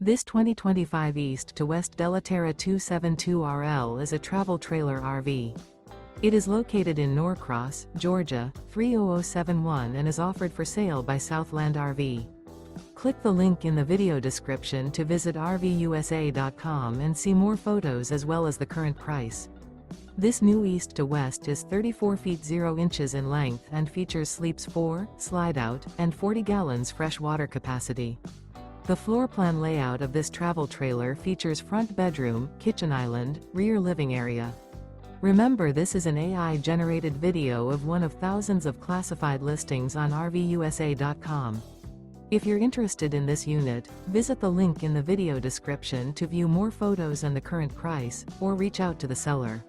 This 2025 East to West Della Terra 272RL is a travel trailer RV. It is located in Norcross, Georgia, 30071 and is offered for sale by Southland RV. Click the link in the video description to visit RVUSA.com and see more photos as well as the current price. This new East to West is 34 feet 0 inches in length and features sleeps 4, Slideout, and 40 gallons fresh water capacity. The floor plan layout of this travel trailer features front bedroom, kitchen island, rear living area. Remember, this is an AI-generated video of one of thousands of classified listings on RVUSA.com. If you're interested in this unit, visit the link in the video description to view more photos and the current price, or reach out to the seller.